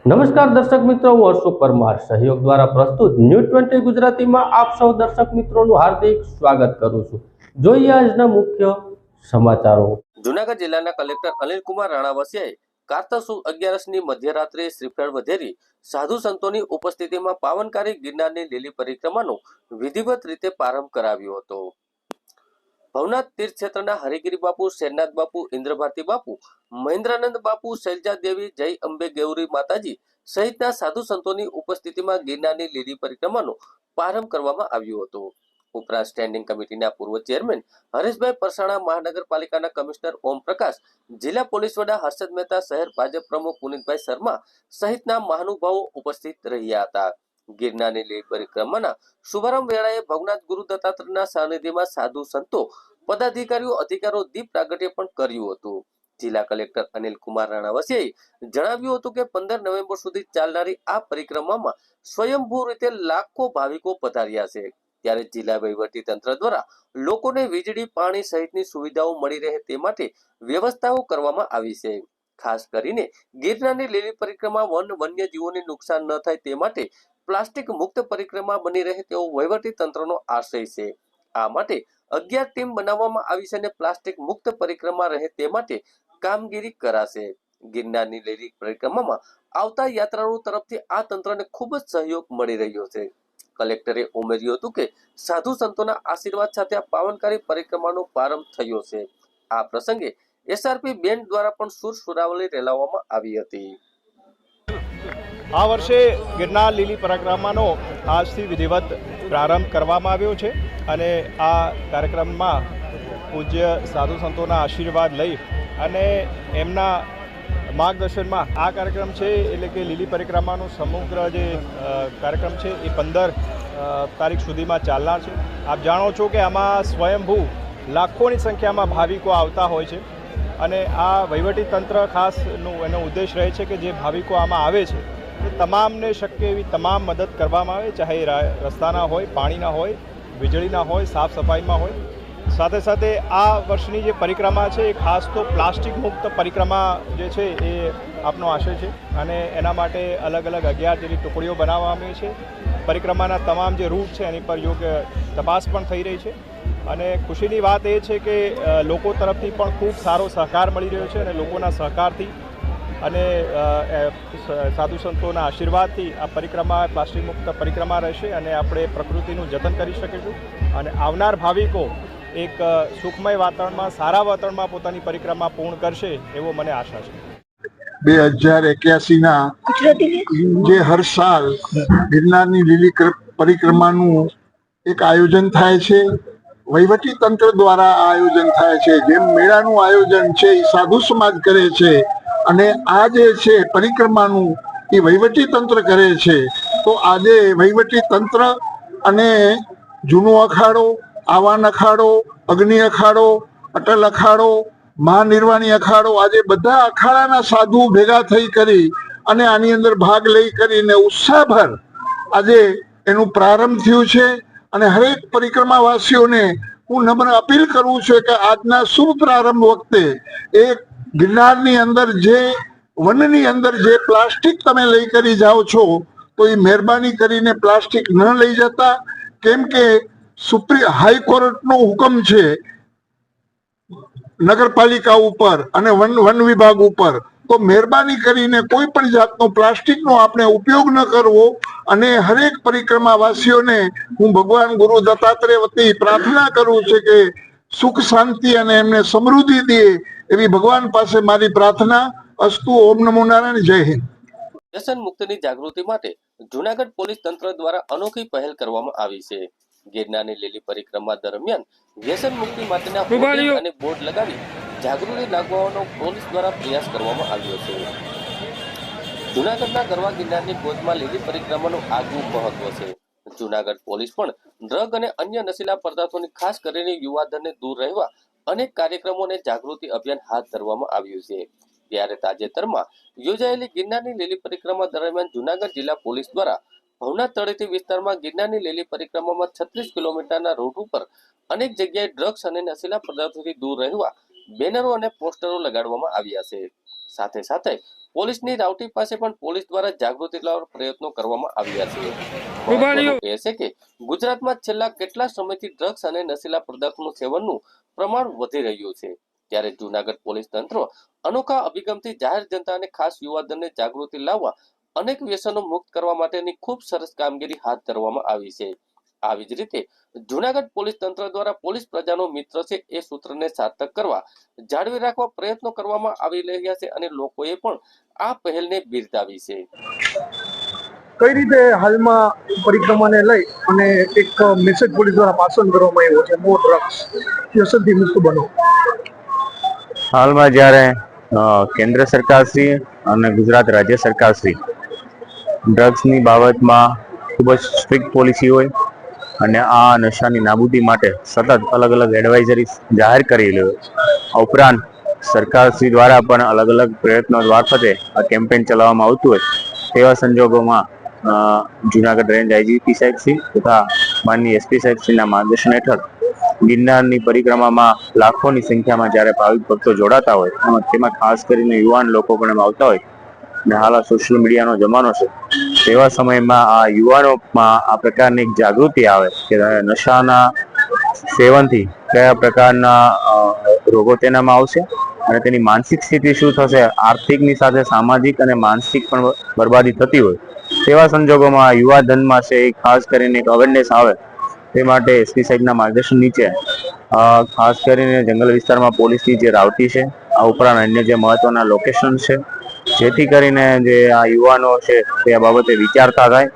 નમસ્કાર દર્શક મિત્રો, હું અશોક પરમાર સહયોગ દ્વારા પ્રસ્તુત ન્યૂઝ 20 ગુજરાતીમાં આપ સૌ દર્શક મિત્રોનું હાર્દિક સ્વાગત કરું છું। જોઈએ આજના મુખ્ય સમાચારો। જૂનાગઢ જિલ્લાના કલેક્ટર અનિલ કુમાર રાણાવસિયાએ કારતક સુદ 11ની મધ્યરાત્રિએ શ્રીફળ વધેરી સાધુ સંતોની ઉપસ્થિતિમાં પાવનકારી ગિરનારની લીલી પરિક્રમાનો વિધિવત રીતે પ્રારંભ કરાવ્યો હતો। ભવનાથ તીર્થ ક્ષેત્રના હરિગીરી બાપુ, શેરનાથ બાપુ, ઇન્દ્રભારતી બાપુ, મહેન્દ્રાનંદ બાપુ, શૈલજા દેવી, જય અંબે ગૌરી માતાજી સહિતના સાધુ સંતોની ઉપસ્થિતિમાં ગિરનારની લીલી પરિક્રમાનો પ્રારંભ કરવામાં આવ્યો હતો। ઉપરાંત સ્ટેન્ડિંગ કમિટીના પૂર્વ ચેરમેન હરેશભાઈ પરસાણા, મહાનગરપાલિકાના કમિશનર ઓમ પ્રકાશ, જિલ્લા પોલીસ વડા હર્ષદ મહેતા, શહેર ભાજપ પ્રમુખ પુનિતભાઈ શર્મા સહિતના મહાનુભાવો ઉપસ્થિત રહ્યા હતા। ગિરનારની લીલી પરિક્રમાના શુભારંભ વેળાએ ભવનાથ ગુરુ દત્તાત્રેયના સાનિધ્યમાં સાધુ સંતો, પદાધિકારીઓ, અધિકારીઓ દીપ પ્રાગટ્ય પણ કર્યું હતું। જિલ્લા કલેક્ટર અનિલ કુમાર રાણાવસિયાએ જણાવ્યું હતું કે 15 નવેમ્બર સુધી ચાલનારી આ પરિક્રમામાં સ્વયંભૂ રીતે લાખો ભાવિકો પધાર્યા છે, ત્યારે જિલ્લા વહીવટી તંત્ર દ્વારા લોકોને વીજળી, પાણી સહિતની સુવિધાઓ મળી રહે તે માટે વ્યવસ્થાઓ કરવામાં આવી છે। ખાસ કરીને ગિરનારની લીલી પરિક્રમા વન્યજીવોને નુકસાન ન થાય તે માટે પ્લાસ્ટિક મુક્ત પરિક્રમા બની રહે તેવો વહીવટી તંત્રનો આશય છે। આ માટે 11 ટીમ બનાવવામાં આવી છે અને પ્લાસ્ટિક મુક્ત પરિક્રમા રહે તે માટે કામગીરી કરાશે। ગિરનારની લીલી પરિક્રમામાં આવતા યાત્રાળુઓ તરફથી આ તંત્રને ખૂબ જ સહયોગ મળી રહ્યો છે। કલેક્ટરે ઉમેર્યું હતું કે સાધુ સંતોના આશીર્વાદ સાથે આ પાવનકારી પરિક્રમાનો પ્રારંભ થયો છે। આ પ્રસંગે એસઆરપી બેન્ડ દ્વારા પણ સુરસુરાવલી રેલાવવામાં આવી હતી। આ વર્ષે ગિરનાર લીલી પરિક્રમાનો આજથી વિધિવત પ્રારંભ કરવામાં આવ્યો છે અને આ કાર્યક્રમમાં પૂજ્ય સાધુ સંતોના આશીર્વાદ લઈ અને એમના માર્ગદર્શનમાં આ કાર્યક્રમ છે, એટલે કે લીલી પરિક્રમાનો સમગ્ર જે કાર્યક્રમ છે એ 15 તારીખ સુધીમાં ચાલનાર છે। આપ જાણો છો કે આમાં સ્વયંભૂ લાખોની સંખ્યામાં ભાવિકો આવતા હોય છે અને આ વહીવટી તંત્ર ખાસ એનો ઉદ્દેશ રહે છે કે જે ભાવિકો આમાં આવે છે એ તમામને શક્ય એવી તમામ મદદ કરવામાં આવે, ચાહે રસ્તાના હોય, પાણીના હોય, વીજળીના હોય, સાફ સફાઈમાં હોય। સાથે સાથે આ વર્ષની જે પરિક્રમા છે એ ખાસ તો પ્લાસ્ટિક મુક્ત પરિક્રમા જે છે એ આપનો આશય છે અને એના માટે અલગ અલગ 11 જેટલી ટુકડીઓ બનાવવામાં આવી છે। પરિક્રમાના તમામ જે રૂટ છે એની પર યોગ્ય તપાસ પણ થઈ રહી છે અને ખુશીની વાત એ છે કે લોકો તરફથી પણ ખૂબ સારો સહકાર મળી રહ્યો છે અને લોકોના સહકારથી અને સાધુ સંતોના આશીર્વાદથી આ પરિક્રમા પ્લાસ્ટિક મુક્ત પરિક્રમા રહેશે અને આપણે પ્રકૃતિનું જતન કરી શકીશું અને આવનાર ભાવિકો એક સુખમય વાતાવરણમાં, સારા વાતાવરણમાં પોતાની પરિક્રમા પૂર્ણ કરશે એવો મને આશા છે। 2081ના જે હર સાલ ગિરનારની લીલી પરિક્રમાનું એક આયોજન થાય છે, વહીવટી તંત્ર દ્વારા આ આયોજન થાય છે। જેમ મેળાનું આયોજન છે એ સાધુ સમાજ કરે છે અને આ જે છે પરિક્રમાનું એ વહીવટી તંત્ર કરે છે, તો આજે વહીવટી તંત્ર અને જૂનો અખાડો, આવાન અખાડો, અગ્નિ અખાડો, અટલ અખાડો, મહાનિર્વાણી અખાડો, આજે બધા અખાડાના સાધુ ભેગા થઈ કરી અને આની અંદર ભાગ લઈ કરીને ઉત્સાહભર આજે એનું પ્રારંભ થયું છે અને હરેક પરિક્રમાવાસીઓને હું નમ્ર અપીલ કરું છું કે આજના શુભ પ્રારંભ વખતે એક ગિરનારની અંદર જે વનની અંદર જે પ્લાસ્ટિક તમે લઈ કરી જાઓ છો તો એ મહેરબાની કરીને પ્લાસ્ટિક ન લઈ જતા, કેમ કે હાઈકોર્ટનો હુકમ છે નગરપાલિકા ઉપર અને વન વિભાગ ઉપર, તો મહેરબાની કરીને કોઈ પણ જાતનો પ્લાસ્ટિકનો આપણે ઉપયોગ ન કરવો અને હરેક પરિક્રમાવાસીઓને હું ભગવાન ગુરુ દત્તાત્રેય વતી પ્રાર્થના કરું છું કે સુખ શાંતિ અને એમને સમૃદ્ધિ દે એવી ભગવાન પાસે મારી પ્રાર્થના અસ્તુ। ઓમ નમો નારાયણ। જય હિન્દ। વ્યસન મુક્તિની જાગૃતિ માટે જૂનાગઢ પોલીસ તંત્ર દ્વારા અનોખી પહેલ કરવામાં આવી છે। ગિરનારની લીલી પરિક્રમા દરમિયાન વ્યસન મુક્તિ માટેના હોર્ડિંગ અને બોર્ડ લગાવી જાગૃતિ લાવવાનો પોલીસ દ્વારા પ્રયાસ કરવામાં આવ્યો છે। જૂનાગઢના ગરવા ગિરનારની ગોદમાં લીલી પરિક્રમાનું આગવું મહત્વ છે। જૂનાગઢ પોલીસ પણ ડ્રગ અને અન્ય નશીલા પદાર્થોની ખાસ કરીને યુવાધનને દૂર રહેવા અનેક કાર્યક્રમો અને જાગૃતિ અભિયાન હાથ ધરવામાં આવ્યું છે। ત્યારે તાજેતરમાં યોજાયેલી ગિરનારની લીલી પરિક્રમા દરમિયાન જૂનાગઢ જિલ્લા પોલીસ દ્વારા ભવનાથ તળેટી વિસ્તારમાં ગિરનારની લીલી પરિક્રમામાં 36 કિલોમીટરના રૂટ ઉપર અનેક જગ્યાએ ડ્રગ્સ અને નશીલા પદાર્થોથી દૂર રહેવા બેનરો અને પોસ્ટરો લગાડવામાં આવ્યા છે। સાથે સાથે પોલીસની રાવટી પાસે પણ પોલીસ દ્વારા જાગૃતિ લાવવા પ્રયત્નો કરવામાં આવ્યા છે. મહત્વનું એ છે કે ગુજરાતમાં છેલ્લા કેટલા સમયથી ડ્રગ્સ અને નશીલા પદાર્થોનું સેવનનું પ્રમાણ વધી રહ્યું છે, ત્યારે જૂનાગઢ પોલીસ તંત્ર અનોખા અભિગમથી જાહેર જનતા અને ખાસ યુવાધનને જાગૃતિ લાવવા અનેક વ્યસનો મુક્ત કરવા માટેની ખૂબ સરસ કામગીરી હાથ ધરવામાં આવી છે. આવી જ રીતે જૂનાગઢ પોલીસ તંત્ર દ્વારા પોલીસ પ્રજાનો મિત્ર છે એ સૂત્રને સાર્થક કરવા જાળવી રાખવા પ્રયત્નો કરવામાં આવી રહ્યા છે અને લોકોએ પણ આ પહેલને બિરદાવી છે. કઈ રીતે હાલમાં પરિક્રમાને લઈ અને એક મેસેજ પોલીસ દ્વારા પાસ ઓન કરવામાં આવ્યો છે, નો ડ્રગ્સ, વ્યસનથી મુક્ત બનો. હાલમાં જ્યારે કેન્દ્ર સરકારશ્રી અને ગુજરાત રાજ્ય સરકારશ્રી ડ્રગ્સની બાબતમાં ખૂબ જ સ્ટ્રિક્ટ પોલિસી હોય અને આ નશાની નાબૂદી માટે સતત અલગ અલગ એડવાઇઝરી જાહેર કરેલી હોય, આ ઉપરાંત સરકારશ્રી દ્વારા પણ અલગ અલગ પ્રયત્નો મારફતે આ કેમ્પેઇન ચલાવવામાં આવતું હોય, તેવા સંજોગોમાં જૂનાગઢ રેન્જ આઈજીપી સાહેબશ્રી તથા માનનીય એસપી સાહેબશ્રીના માર્ગદર્શન હેઠળ ગિરનારની પરિક્રમામાં લાખોની સંખ્યામાં જ્યારે ભાવિક ભક્તો જોડાતા હોય, તેમાં ખાસ કરીને યુવાન લોકો પણ એમાં આવતા હોય અને હાલ આ સોશિયલ મીડિયાનો જમાનો છે, તેવા સમયમાં આ યુવાનોમાં આ પ્રકારની એક જાગૃતિ આવે કે નશાના સેવનથી કયા પ્રકારના રોગો તેનામાં આવશે અને તેની માનસિક સ્થિતિ શું થશે, આર્થિકની સાથે સામાજિક અને માનસિક પણ બરબાદી થતી હોય, તેવા સંજોગોમાં યુવા ધનમાં છે એ ખાસ કરીને એક અવેરનેસ આવે તે માટે એસપી સાહેબના માર્ગદર્શન નીચે ખાસ કરીને જંગલ વિસ્તારમાં પોલીસની જે રાવટી છે, આ ઉપરાંત અન્ય જે મહત્વના લોકેશન છે, જેથી કરીને જે આ યુવાનો છે તે આ બાબતે વિચારતા થાય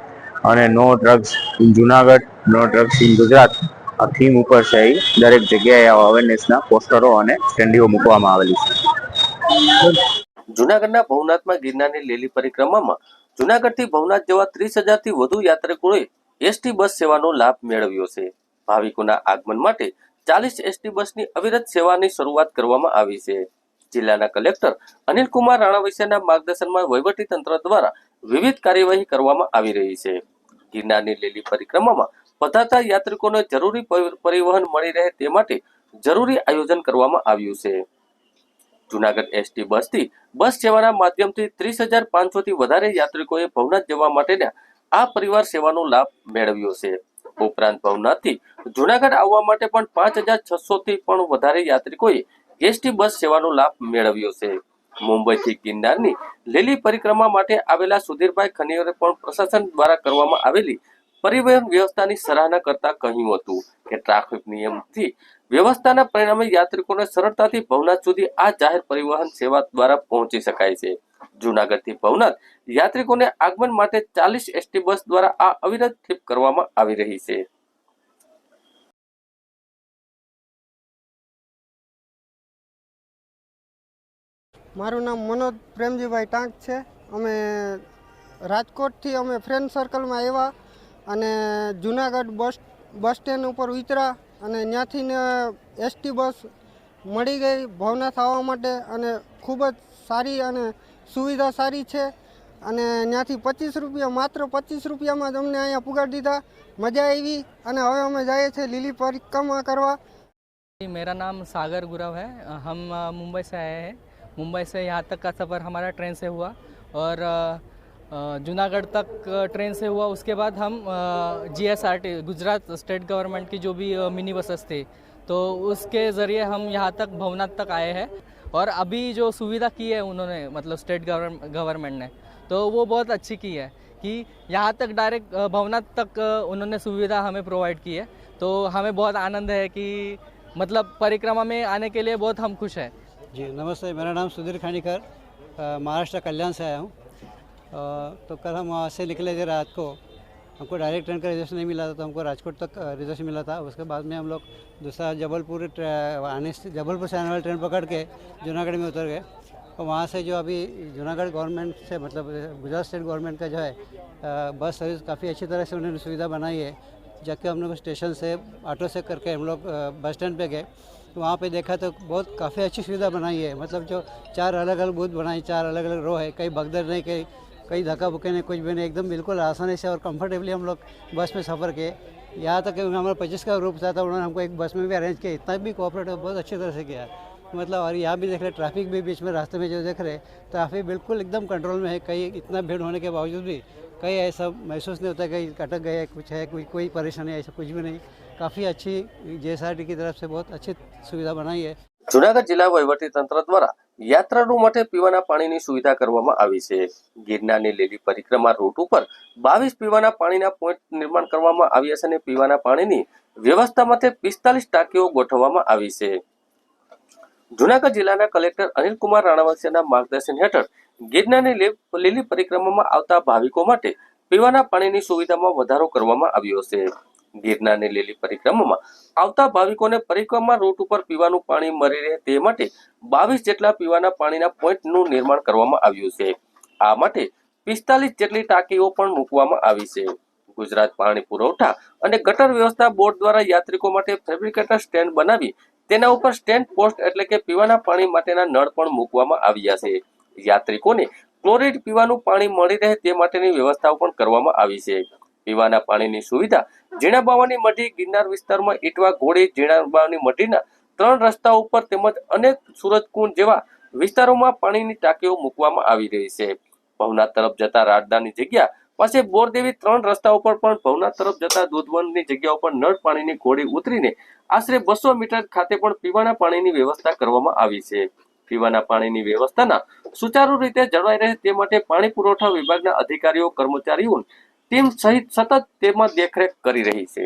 અને no drugs in Junagadh, no drugs in Gujarat આ થીમ ઉપર છે એ દરેક જગ્યાએ આવા અવેરનેસના પોસ્ટરો અને સ્ટેન્ડીઓ મૂકવામાં આવેલી છે. જૂનાગઢના ભવનાથમાં ગિરનારની લીલી પરિક્રમામાં જૂનાગઢથી ભવનાથ જવા 30,000 થી વધુ યાત્રિકોએ એસટી બસ સેવાનો લાભ મેળવ્યો છે. ભાવિકોના આગમન માટે 40 એસટી બસની અવિરત સેવાની શરૂઆત કરવામાં આવી છે. જિલ્લાના કલેક્ટર અનિલ કુમાર રાણાવસિયાના માર્ગદર્શનમાં વહીવટી તંત્ર દ્વારા વિવિધ કાર્યવાહી કરવામાં આવી રહી છે. ગિરનારની લીલી પરિક્રમામાં પધારતા યાત્રિકોને જરૂરી પરિવહન મળી રહે તે માટે જરૂરી આયોજન કરવામાં આવ્યું છે. જૂનાગઢ એસટી બસથી બસ સેવાના માધ્યમથી 30,500 થી વધારે યાત્રિકોએ ભવનાથ જવા માટેના આ પરિવાર સેવાનો લાભ મેળવ્યો છે. ઉપરાંત ભવનાથથી જૂનાગઢ આવવા માટે પણ 5,600 થી પણ વધારે યાત્રિકોએ એસટી બસ સેવાનો લાભ મેળવ્યો છે. મુંબઈથી ગિરનારની લીલી પરિક્રમા માટે આવેલા સુધીરભાઈ ખનીયરે પણ પ્રશાસન દ્વારા કરવામાં આવેલી પરિવહન વ્યવસ્થાની સરાહના કરતા કહ્યું હતું કે ટ્રાફિક નિયમથી વ્યવસ્થાના પરિણામે યાત્રિકોને સરળતાથી ભવનાથ સુધી આ જાહેર પરિવહન સેવા દ્વારા પહોંચી શકાય છે. જૂનાગઢથી ભવનાથ યાત્રિકોને આગમન માટે 40 એસટી બસ દ્વારા આ અવિરત ટ્રીપ કરવામાં આવી રહી છે. મારું નામ મનોજ પ્રેમજીભાઈ ટાંક છે. અમે રાજકોટથી અમે ફ્રેન્ડ સર્કલમાં આવ્યા અને જૂનાગઢ બસ સ્ટેન્ડ ઉપર ઉતર્યા અને ત્યાંથી એસટી બસ મળી ગઈ ભવનાથ આવવા માટે અને ખૂબ જ સારી અને સુવિધા સારી છે અને ત્યાંથી 25 રૂપિયા, માત્ર 25 રૂપિયામાં જ અમને અહીંયા પુગાડી દીધા. મજા આવી અને હવે અમે જઈએ છીએ લીલી પરિક્રમા કરવા. मेरा नाम सागर गुरव है. हम मुंबई से आए हैं. मुंबई से यहाँ तक का सफ़र हमारा ट्रेन से हुआ और जूनागढ़ तक ट्रेन से हुआ. उसके बाद हम GSRT गुजरात स्टेट गवर्नमेंट की जो भी मिनी बसेस थी तो उसके ज़रिए हम यहाँ तक भवनाथ तक आए हैं. और अभी जो सुविधा की है उन्होंने मतलब स्टेट गवर्नमेंट ने तो वो बहुत अच्छी की है कि यहाँ तक डायरेक्ट भवनाथ तक उन्होंने सुविधा हमें प्रोवाइड की है. तो हमें बहुत आनंद है कि मतलब परिक्रमा में आने के लिए बहुत हम खुश हैं. जी नमस्ते, मेरा नाम सुधीर खानीकर, महाराष्ट्र कल्याण से आया हूँ. तो कल हम वहाँ से निकले थे रात को. हमको डायरेक्ट ट्रेन का रिजर्वेशन नहीं मिला था तो हमको राजकोट तक रिजर्वेशन मिला था. उसके बाद में हम लोग दूसरा जबलपुर से आने वाली ट्रेन पकड़ के जूनागढ़ में उतर गए. और वहाँ से जो अभी जूनागढ़ गवर्नमेंट से मतलब गुजरात स्टेट गवर्नमेंट का जो है बस सर्विस काफ़ी अच्छी तरह से उन्होंने सुविधा बनाई है. जाके हम लोग स्टेशन से ऑटो से करके हम लोग बस स्टैंड पे गए तो वहाँ पे देखा तो बहुत काफ़ी अच्छी सुविधा बनाई है. मतलब जो 4 अलग अलग बूथ बनाई, 4 अलग अलग रो है, कहीं भगदड़ नहीं, कहीं धक्का बुक्के नहीं, कुछ भी नहीं, एकदम बिल्कुल आसानी से और कंफर्टेबली हम लोग बस में सफ़र किए. यहाँ तक कि हमारा 25 का ग्रुप था तो उन्होंने हमको एक बस में भी अरेंज किया. इतना भी कोऑपरेट बहुत अच्छी तरह से किया. मतलब और यहाँ भी देख रहे ट्रैफिक भी बीच में रास्ते में जो देख रहे ट्रैफिक बिल्कुल एकदम कंट्रोल में है। कहीं इतना भीड़ होने के बावजूद भी कहीं ऐसा महसूस नहीं होता कहीं अटक गए कुछ है कोई परेशानी ऐसा कुछ भी नहीं। काफ़ी अच्छी JSRT की तरफ से बहुत अच्छी सुविधा बनाई है। જુનાગઢ જિલ્લા વહીવટી તંત્ર દ્વારા યાત્રાળુ માટે પીવાના પાણીની સુવિધા કરવામાં આવી છે. ગિરનારની લીલી પરિક્રમા રૂટ ઉપર 22 પીવાના પાણીના પોઈન્ટ નિર્માણ કરવામાં આવ્યા છે અને પીવાના પાણીની વ્યવસ્થા માટે 45 ટાંકીઓ ગોઠવવામાં આવી છે. જુનાગઢ જિલ્લાના કલેક્ટર અનિલ કુમાર રાણાવસિયાના માર્ગદર્શન હેઠળ ગિરનારની લીલી પરિક્રમામાં આવતા ભાવિકો માટે પીવાના પાણીની સુવિધામાં વધારો કરવામાં આવ્યો છે. ગિરનારની લીલી પરિક્રમામાં આવતા ભાવિકોને પરિક્રમા રૂટ ઉપર પીવાનું પાણી મળી રહે તે માટે 22 જેટલા પીવાના પાણીના પોઈન્ટનું નિર્માણ કરવામાં આવ્યું છે. આ માટે 45 જેટલી ટાંકીઓ પણ મૂકવામાં આવી છે. ગુજરાત પાણી પુરવઠા અને ગટર વ્યવસ્થા બોર્ડ દ્વારા યાત્રિકો માટે ફેબ્રિકેટર સ્ટેન્ડ બનાવી તેના ઉપર સ્ટેન્ડ પોસ્ટ એટલે કે પીવાના પાણી માટેના નળ પણ મૂકવામાં આવ્યા છે. યાત્રિકોને ક્લોરીડ પીવાનું પાણી મળી રહે તે માટેની વ્યવસ્થાઓ પણ કરવામાં આવી છે. પીવાના પાણીની સુવિધા ઝીણાબાવાની મઢી ગિરનાર વિસ્તારમાં ઇટવા ઘોડી ઝીણાબાવાની મઢીના 3 રસ્તાઓ ઉપર તેમજ અનેક સુરજકુંડ જેવા વિસ્તારોમાં પાણીની ટાંકીઓ મૂકવામાં આવી રહી છે. ભવનાથ તરફ જતા રાડદાની જગ્યા પાસે બોરદેવી 3 રસ્તાઓ પર પણ ભવનાથ તરફ જતા દૂધવનની જગ્યાઓ પર નળ પાણીની ઘોડી ઉતરીને આશરે 200 મીટર ખાતે પણ પીવાના પાણીની વ્યવસ્થા કરવામાં આવી છે. પીવાના પાણીની વ્યવસ્થાના સુચારુ રીતે જળવાઈ રહે તે માટે પાણી પુરવઠા વિભાગના અધિકારીઓ કર્મચારીઓ ટીમ સહિત સતત તેમાં દેખરેખ કરી રહી છે.